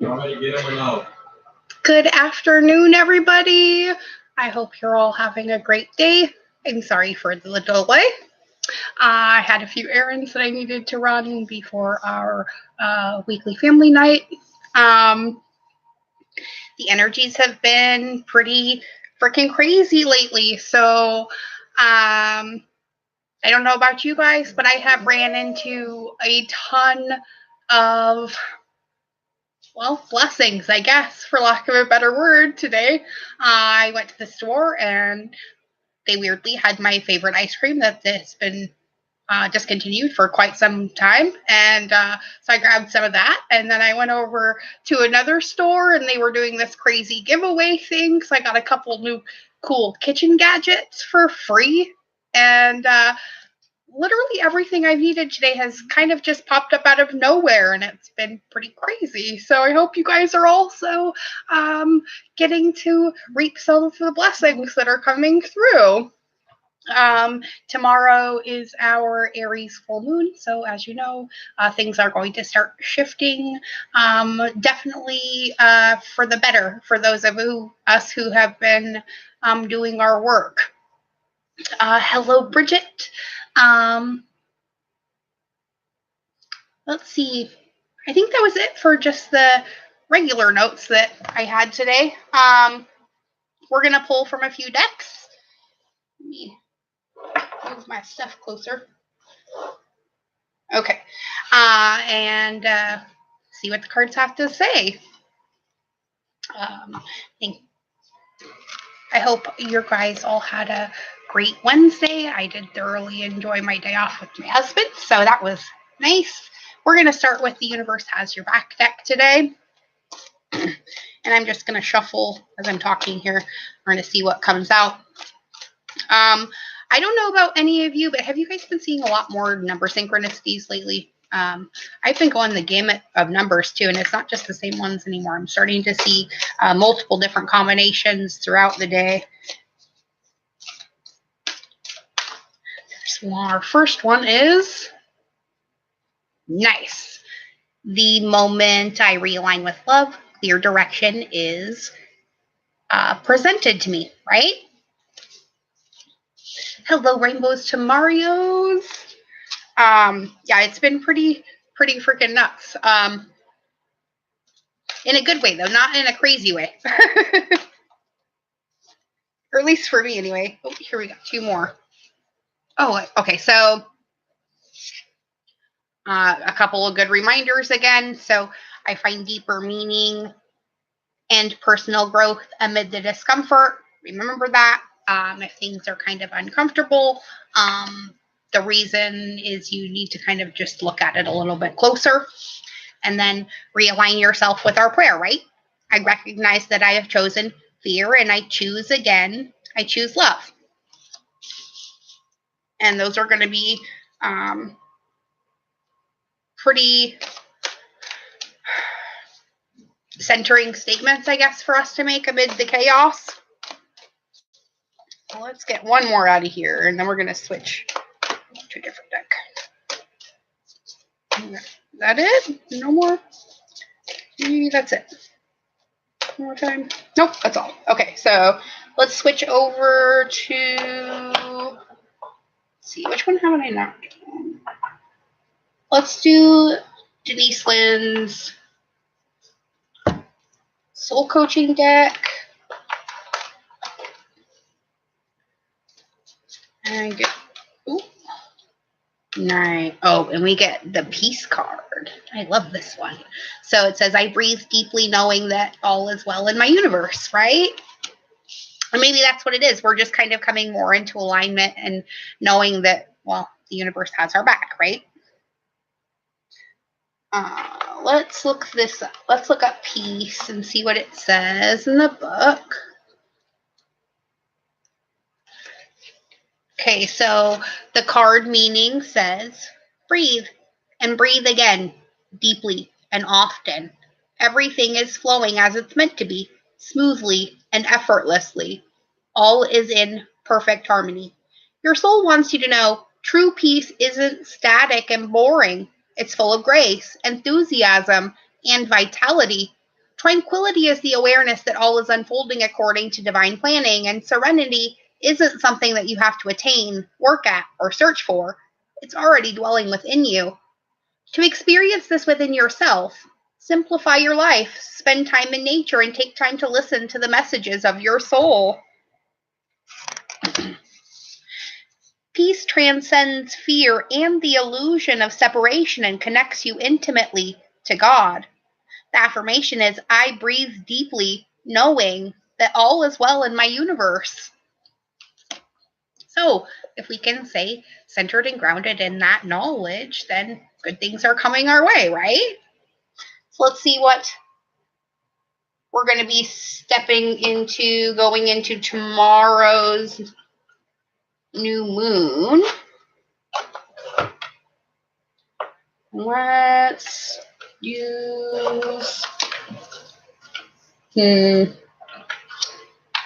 You want me to get him or no? Good afternoon, everybody. I hope you're all having a great day. I'm sorry for the delay. I had a few errands that I needed to run before our weekly family night. The energies have been pretty freaking crazy lately. So I don't know about you guys, but I have ran into a ton of blessings, I guess, for lack of a better word today. I went to the store and they weirdly had my favorite ice cream that's been discontinued for quite some time. And so I grabbed some of that. And then I went over to another store and they were doing this crazy giveaway thing. So I got a couple new cool kitchen gadgets for free. And literally everything I've needed today has kind of just popped up out of nowhere, and it's been pretty crazy. So I hope you guys are also getting to reap some of the blessings that are coming through. Tomorrow is our Aries full moon, so as you know, things are going to start shifting. Definitely for the better for those of us who have been doing our work. Hello, Bridget. Um, let's see. I think that was it for just the regular notes that I had today. We're going to pull from a few decks. Let me move my stuff closer. Okay. And see what the cards have to say. I hope you guys all had a great Wednesday. I did thoroughly enjoy my day off with my husband, so that was nice. We're going to start with the Universe Has Your Back deck today. And I'm just going to shuffle as I'm talking here. We're going to see what comes out. I don't know about any of you, but have you guys been seeing a lot more number synchronicities lately? I've been going the gamut of numbers too, and it's not just the same ones anymore. I'm starting to see multiple different combinations throughout the day. Our first one is nice. The moment I realign with love, clear direction is presented to me, right? Hello, rainbows to Marios. Yeah, it's been pretty freaking nuts. In a good way, though, not in a crazy way. Or at least for me, anyway. Oh, here we got two more. Oh, okay, so a couple of good reminders again. So I find deeper meaning and personal growth amid the discomfort. Remember that. If things are kind of uncomfortable, the reason is you need to kind of just look at it a little bit closer and then realign yourself with our prayer, right? I recognize that I have chosen fear and I choose again. I choose love. And those are going to be pretty centering statements, I guess, for us to make amid the chaos. Well, let's get one more out of here, and then we're going to switch to a different deck. Is that it? No more? Maybe that's it. One more time? Nope, that's all. Okay, so let's switch over to... Let's see, which one haven't I not done? Let's do Denise Lynn's Soul Coaching deck. And I get, ooh, 9. Oh, and we get the Peace card. I love this one. So it says, I breathe deeply knowing that all is well in my universe, right? And maybe that's what it is. We're just kind of coming more into alignment and knowing that, well, the universe has our back, right? Let's look this up. Let's look up peace and see what it says in the book. Okay, so the card meaning says, breathe and breathe again, deeply and often. Everything is flowing as it's meant to be, smoothly and effortlessly. All is in perfect harmony. Your soul wants you to know true peace isn't static and boring. It's full of grace, enthusiasm, and vitality. Tranquility is the awareness that all is unfolding according to divine planning, and serenity isn't something that you have to attain, work at, or search for. It's already dwelling within you. To experience this within yourself, simplify your life, spend time in nature, and take time to listen to the messages of your soul. Peace transcends fear and the illusion of separation and connects you intimately to God. The affirmation is, I breathe deeply, knowing that all is well in my universe. So, if we can stay centered and grounded in that knowledge, then good things are coming our way, right? So let's see what we're going to be going into tomorrow's new moon. Let's use,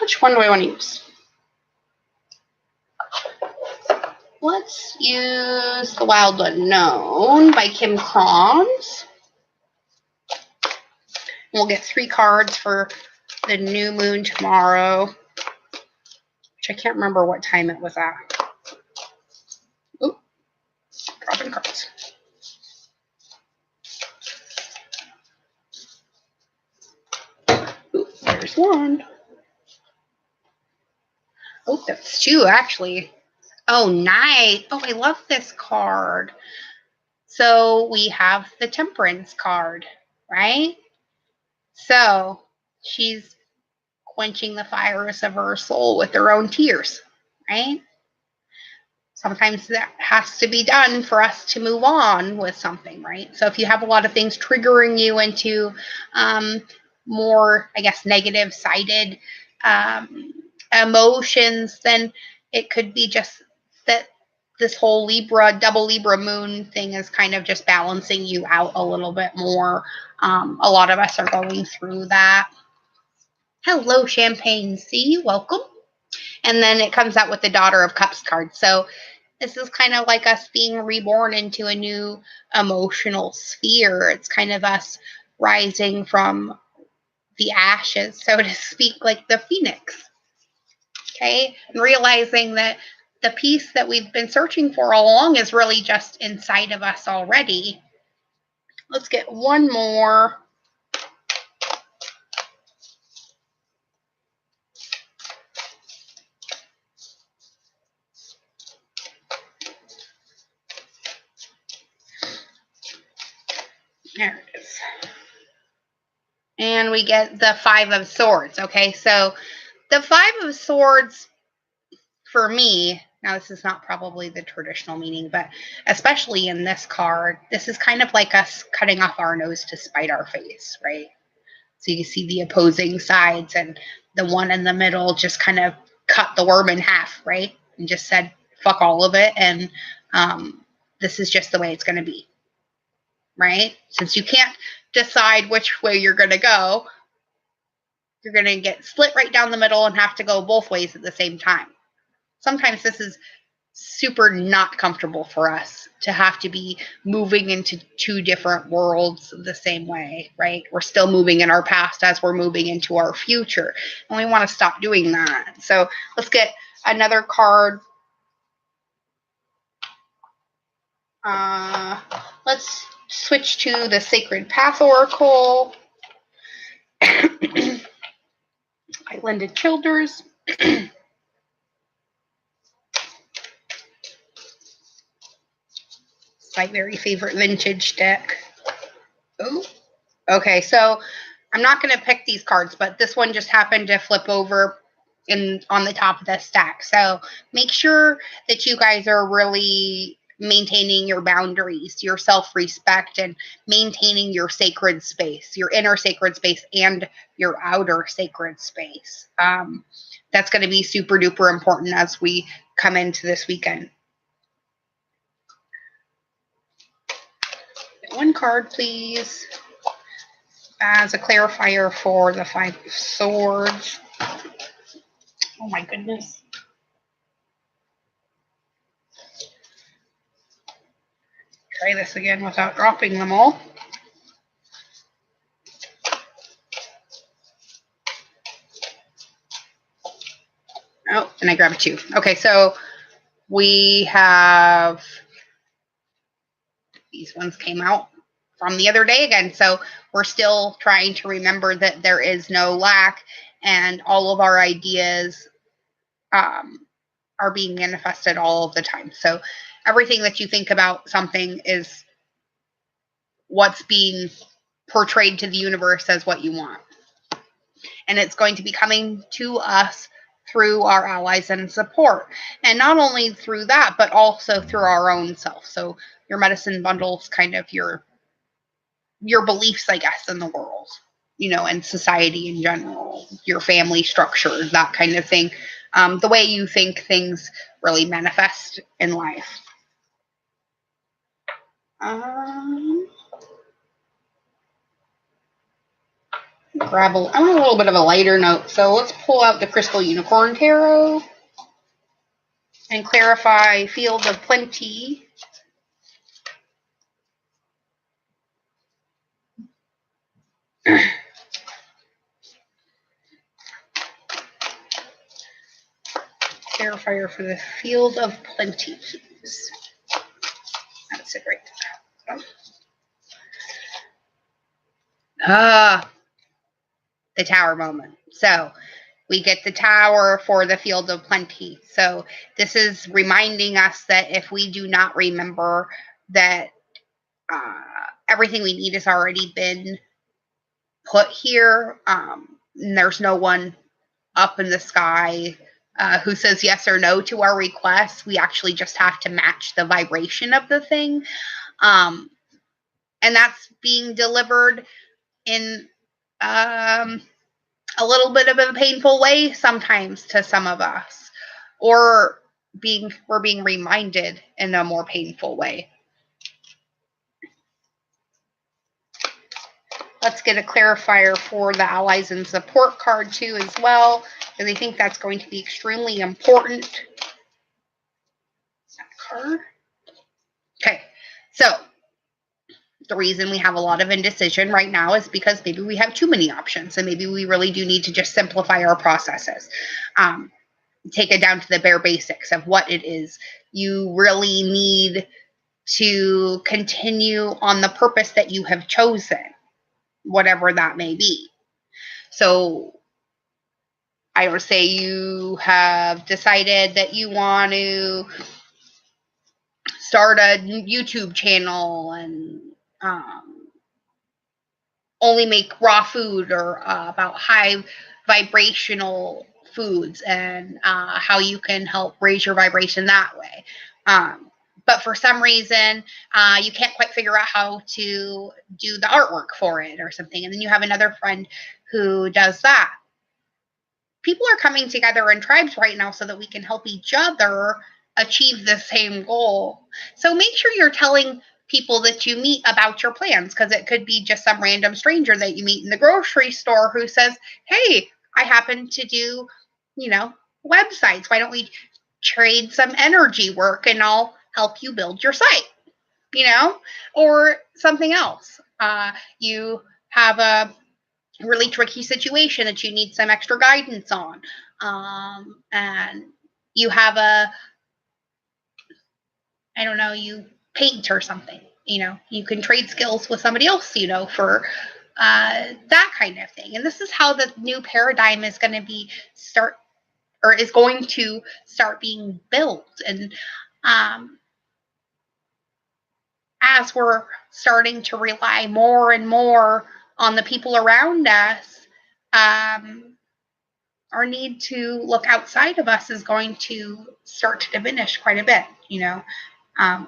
which one do I want to use? Let's use The Wild Unknown by Kim Krons. We'll get 3 cards for the new moon tomorrow, which I can't remember what time it was at. Oop, dropping cards. Oop, there's 1. Oh, that's 2, actually. Oh, nice. Oh, I love this card. So we have the Temperance card, right? So she's quenching the fires of her soul with her own tears, right? Sometimes that has to be done for us to move on with something, right? So if you have a lot of things triggering you into more, I guess, negative-sided emotions, then it could be just that this whole double Libra moon thing is kind of just balancing you out a little bit more. A lot of us are going through that. Hello, Champagne C, welcome. And then it comes out with the Daughter of Cups card. So this is kind of like us being reborn into a new emotional sphere. It's kind of us rising from the ashes, so to speak, like the phoenix. Okay? And realizing that the peace that we've been searching for all along is really just inside of us already. Let's get 1 more. There it is. And we get the 5 of Swords. Okay, so the 5 of Swords, for me, now this is not probably the traditional meaning, but especially in this card, this is kind of like us cutting off our nose to spite our face, right? So you see the opposing sides, and the one in the middle just kind of cut the worm in half, right? And just said, fuck all of it, and this is just the way it's going to be, right? Since you can't decide which way you're going to go, you're going to get split right down the middle and have to go both ways at the same time. Sometimes this is super not comfortable for us to have to be moving into 2 different worlds the same way, right? We're still moving in our past as we're moving into our future, and we want to stop doing that. So let's get another card. Let's switch to the Sacred Path Oracle. By Linda Childers. It's my very favorite vintage deck. Oh, okay. So I'm not going to pick these cards, but this one just happened to flip over on the top of the stack. So make sure that you guys are really maintaining your boundaries, your self-respect, and maintaining your sacred space, your inner sacred space and your outer sacred space. That's going to be super duper important as we come into this weekend. 1 card, please, as a clarifier for the 5 of Swords. Oh my goodness. Try this again without dropping them all. and I grab a 2. Okay, so we have, these ones came out from the other day again. So we're still trying to remember that there is no lack, and all of our ideas are being manifested all of the time. So everything that you think about something is what's being portrayed to the universe as what you want. And it's going to be coming to us through our allies and support. And not only through that, but also through our own self. So your medicine bundles kind of your beliefs, I guess, in the world, and society in general, your family structure, that kind of thing. The way you think things really manifest in life. I want a little bit of a lighter note, so let's pull out the Crystal Unicorn Tarot and clarify Field of Plenty. Clarifier for the Field of Plenty, please. That's it right there. The Tower moment. So we get the Tower for the Field of Plenty. So this is reminding us that if we do not remember that everything we need has already been put here, there's no one up in the sky who says yes or no to our requests. We actually just have to match the vibration of the thing. And that's being delivered in a little bit of a painful way sometimes to some of us, or we're being reminded in a more painful way. Let's get a clarifier for the allies and support card too as well, because I think that's going to be extremely important. That card. Okay, so the reason we have a lot of indecision right now is because maybe we have too many options, and maybe we really do need to just simplify our processes. Take it down to the bare basics of what it is you really need to continue on the purpose that you have chosen, whatever that may be. So I would say you have decided that you want to start a YouTube channel and only make raw food, or about high vibrational foods, and how you can help raise your vibration that way. But for some reason, you can't quite figure out how to do the artwork for it or something. And then you have another friend who does that. People are coming together in tribes right now so that we can help each other achieve the same goal. So make sure you're telling people that you meet about your plans, because it could be just some random stranger that you meet in the grocery store who says, hey, I happen to do, websites. Why don't we trade some energy work and I'll help you build your site, or something else. You have a really tricky situation that you need some extra guidance on. And you have you paint or something, you can trade skills with somebody else, for that kind of thing. And this is how the new paradigm is going to is going to start being built. And as we're starting to rely more and more on the people around us, our need to look outside of us is going to start to diminish quite a bit. We're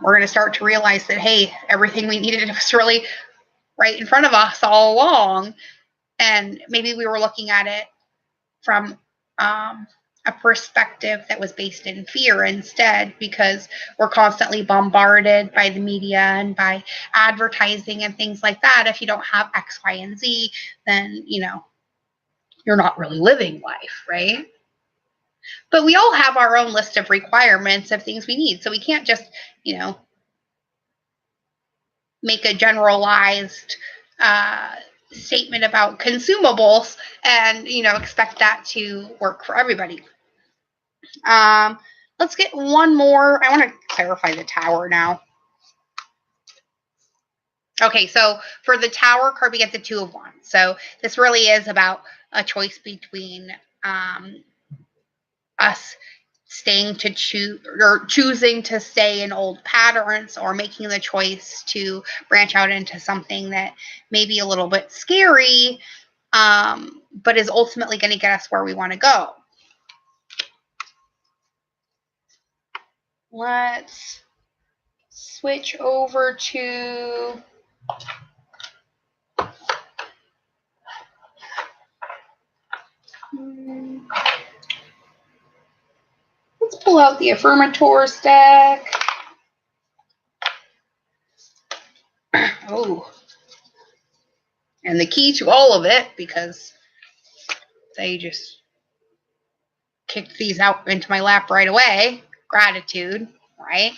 going to start to realize that, hey, everything we needed was really right in front of us all along. And maybe we were looking at it from a perspective that was based in fear instead, because we're constantly bombarded by the media and by advertising and things like that. If you don't have X, Y, and Z, then, you're not really living life, right? But we all have our own list of requirements of things we need. So we can't just, make a generalized statement about consumables and, expect that to work for everybody. Let's get one more. I want to clarify the tower now. Okay, so for the tower card, we get the Two of Wands. So this really is about a choice between us staying to choose or choosing to stay in old patterns, or making the choice to branch out into something that may be a little bit scary, but is ultimately going to get us where we want to go. Let's switch over to let's pull out the Affirmators deck. Oh, and the key to all of it, because they just kicked these out into my lap right away. Gratitude, right?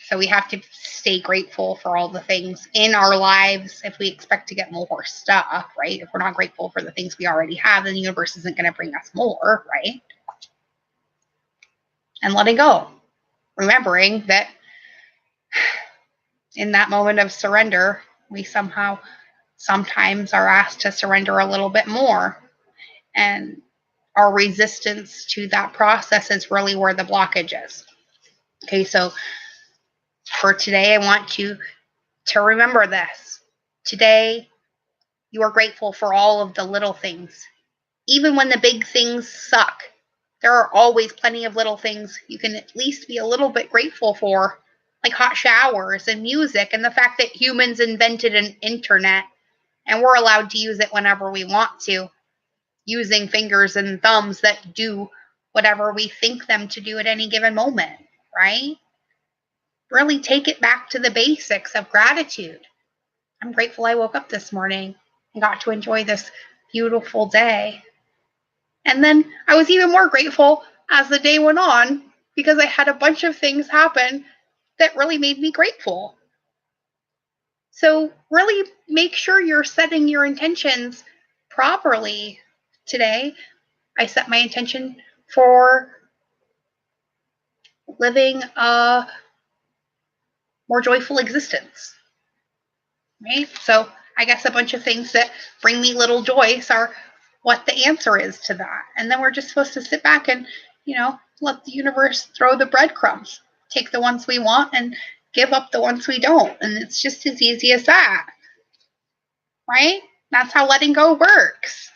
So we have to stay grateful for all the things in our lives if we expect to get more stuff, right? If we're not grateful for the things we already have, then the universe isn't going to bring us more, right? And letting go. Remembering that in that moment of surrender, we sometimes are asked to surrender a little bit more. And our resistance to that process is really where the blockage is. Okay, so for today, I want you to remember this. Today, you are grateful for all of the little things. Even when the big things suck, there are always plenty of little things you can at least be a little bit grateful for, like hot showers and music, and the fact that humans invented an internet and we're allowed to use it whenever we want to, using fingers and thumbs that do whatever we think them to do at any given moment, right? Really take it back to the basics of gratitude. I'm grateful I woke up this morning and got to enjoy this beautiful day. And then I was even more grateful as the day went on because I had a bunch of things happen that really made me grateful. So really make sure you're setting your intentions properly today. I set my intention for living a more joyful existence, right? So I guess a bunch of things that bring me little joys are what the answer is to that. And then we're just supposed to sit back and, let the universe throw the breadcrumbs, take the ones we want and give up the ones we don't. And it's just as easy as that, right? That's how letting go works.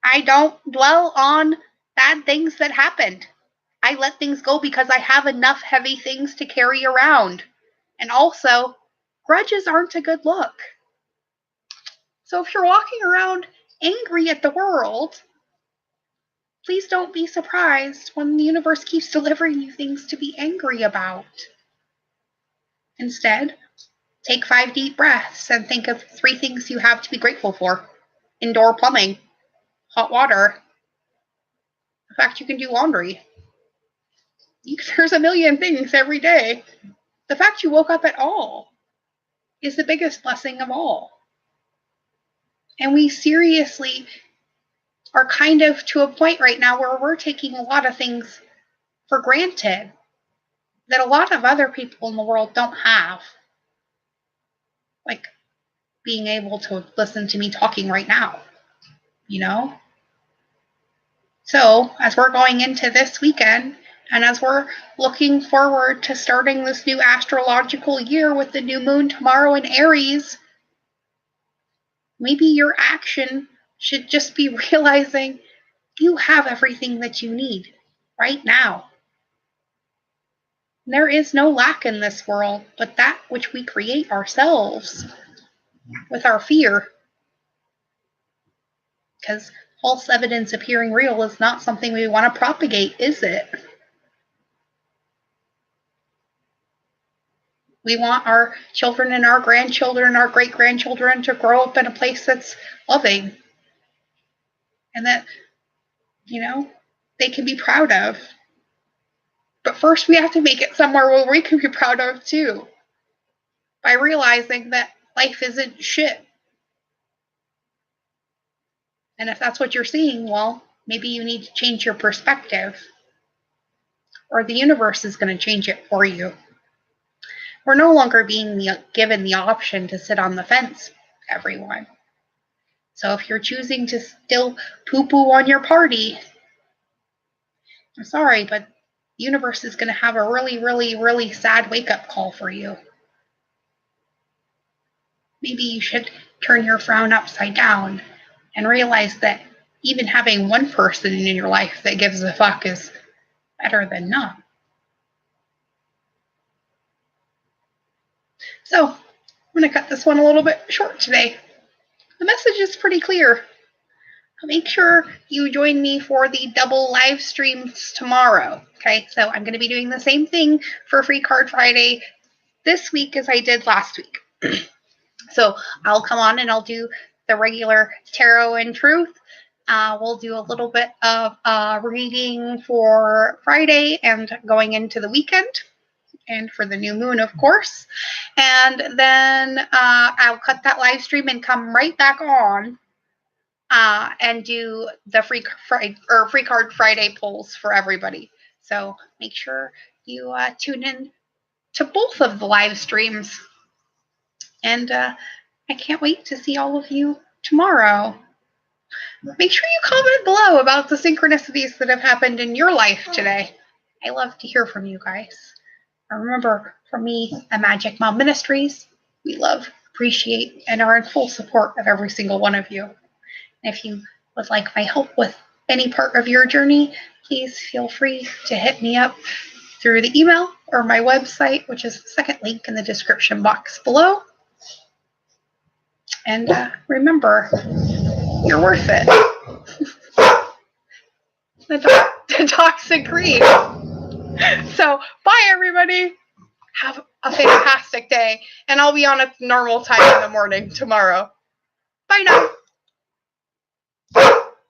I don't dwell on bad things that happened. I let things go because I have enough heavy things to carry around. And also, grudges aren't a good look. So if you're walking around angry at the world, please don't be surprised when the universe keeps delivering you things to be angry about. Instead, take 5 deep breaths and think of 3 things you have to be grateful for. Indoor plumbing, hot water, the fact you can do laundry. There's a million things every day. The fact you woke up at all is the biggest blessing of all. And we seriously are kind of to a point right now where we're taking a lot of things for granted that a lot of other people in the world don't have. Like being able to listen to me talking right now, So as we're going into this weekend, and as we're looking forward to starting this new astrological year with the new moon tomorrow in Aries, maybe your action should just be realizing you have everything that you need right now. There is no lack in this world, but that which we create ourselves with our fear. Because false evidence appearing real is not something we want to propagate, is it? We want our children and our grandchildren and our great-grandchildren to grow up in a place that's loving and that, they can be proud of. But first we have to make it somewhere where we can be proud of too, by realizing that life isn't shit. And if that's what you're seeing, well, maybe you need to change your perspective. or the universe is going to change it for you. We're no longer being given the option to sit on the fence, everyone. So if you're choosing to still poo-poo on your party, I'm sorry, but the universe is going to have a really, really, really sad wake-up call for you. Maybe you should turn your frown upside down and realize that even having one person in your life that gives a fuck is better than none. So, I'm going to cut this one a little bit short today. The message is pretty clear. Make sure you join me for the double live streams tomorrow. Okay, so I'm going to be doing the same thing for Free Card Friday this week as I did last week. So I'll come on and I'll do the regular tarot and truth. We'll do a little bit of reading for Friday and going into the weekend, and for the new moon, of course. And then I'll cut that live stream and come right back on and do the Free Card Friday polls for everybody. So make sure you tune in to both of the live streams. And I can't wait to see all of you tomorrow. Make sure you comment below about the synchronicities that have happened in your life today. I love to hear from you guys. And remember, for me at Magic Mom Ministries, we love, appreciate, and are in full support of every single one of you. If you would like my help with any part of your journey, please feel free to hit me up through the email or my website, which is the second link in the description box below. And remember, you're worth it. The dogs agree. So, bye everybody. Have a fantastic day. And I'll be on at normal time in the morning tomorrow. Bye now.